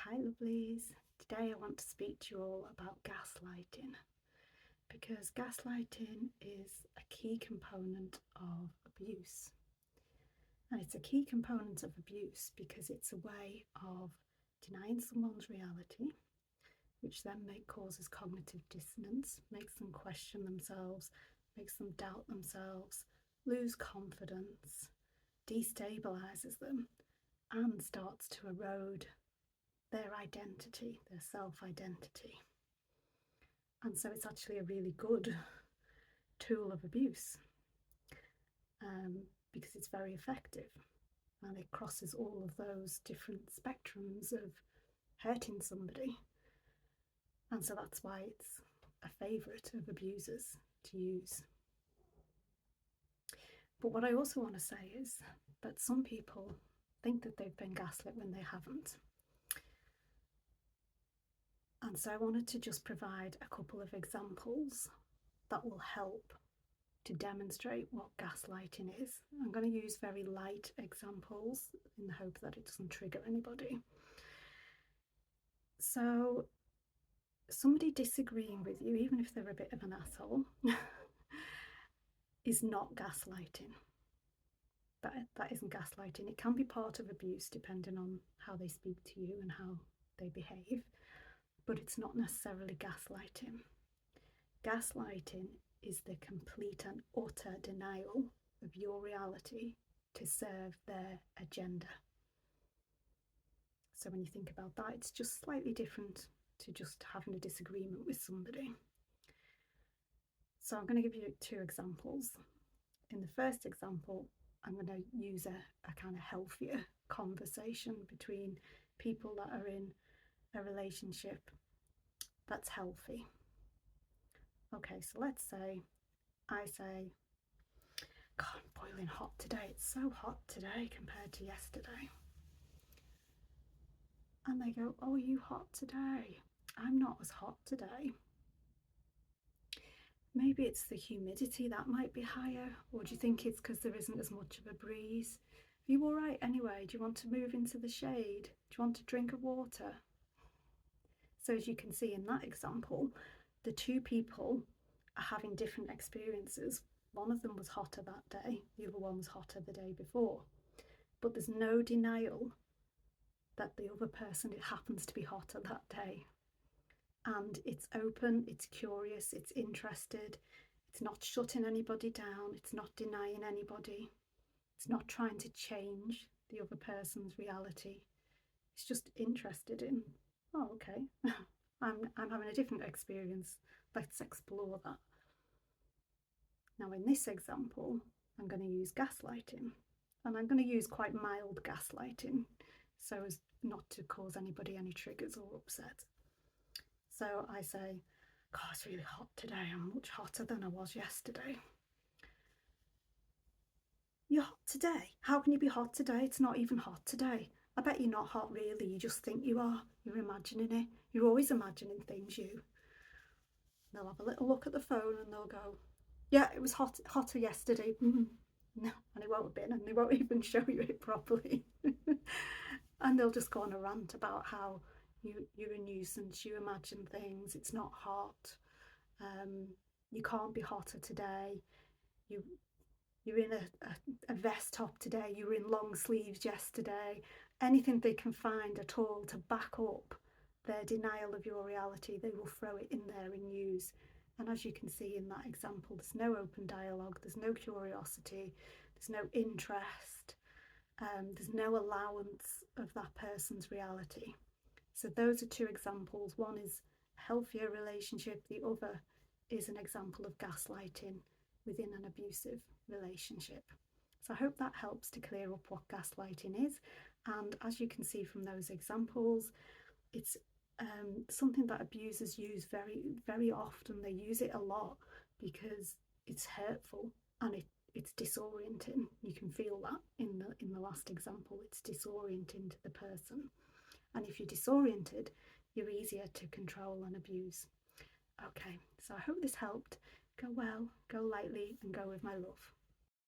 Hi lovelies, today I want to speak to you all about gaslighting because gaslighting is a key component of abuse. And it's a key component of abuse because it's a way of denying someone's reality, which then causes cognitive dissonance, makes them question themselves, makes them doubt themselves, lose confidence, destabilizes them, and starts to erode their identity, their self-identity. And so it's actually a really good tool of abuse because it's very effective and it crosses all of those different spectrums of hurting somebody. And so that's why it's a favourite of abusers to use. But what I also want to say is that some people think that they've been gaslit when they haven't. And so I wanted to just provide a couple of examples that will help to demonstrate what gaslighting is. I'm going to use very light examples in the hope that it doesn't trigger anybody. So somebody disagreeing with you, even if they're a bit of an asshole, is not gaslighting. That isn't gaslighting. It can be part of abuse depending on how they speak to you and how they behave, but it's not necessarily gaslighting. Gaslighting is the complete and utter denial of your reality to serve their agenda. So when you think about that, it's just slightly different to just having a disagreement with somebody. So I'm going to give you two examples. In the first example, I'm going to use a kind of healthier conversation between people that are in a relationship that's healthy. Okay, so let's say I say, God, I'm boiling hot today. It's so hot today compared to yesterday. And they go, oh, are you hot today? I'm not as hot today. Maybe it's the humidity that might be higher, or do you think it's because there isn't as much of a breeze? Are you all right anyway? Do you want to move into the shade? Do you want a drink of water? So as you can see in that example, the two people are having different experiences. One of them was hotter that day, the other one was hotter the day before. But there's no denial that the other person, it happens to be hotter that day. And it's open, it's curious, it's interested, it's not shutting anybody down, it's not denying anybody, it's not trying to change the other person's reality. It's just interested in, oh, okay, I'm having a different experience, let's explore that. Now in this example, I'm going to use gaslighting, and I'm going to use quite mild gaslighting so as not to cause anybody any triggers or upset. So I say, God, it's really hot today. I'm much hotter than I was yesterday. You're hot today? How can you be hot today? It's not even hot today. I bet you're not hot really. You just think you are. You're imagining it. You're always imagining things, you. They'll have a little look at the phone and they'll go, yeah, it was hotter yesterday. No, and it won't have been, and they won't even show you it properly. And they'll just go on a rant about how you're a nuisance, you imagine things, it's not hot, you can't be hotter today, you're in a vest top today, you were in long sleeves yesterday. Anything they can find at all to back up their denial of your reality, they will throw it in there and use. And as you can see in that example, there's no open dialogue, there's no curiosity, there's no interest, there's no allowance of that person's reality. So those are two examples. One is a healthier relationship, the other is an example of gaslighting within an abusive relationship. So I hope that helps to clear up what gaslighting is. And as you can see from those examples, it's something that abusers use very, very often. They use it a lot because it's hurtful and it's disorienting. You can feel that in the last example. It's disorienting to the person. And if you're disoriented, you're easier to control and abuse. Okay, so I hope this helped. Go well, go lightly, and go with my love.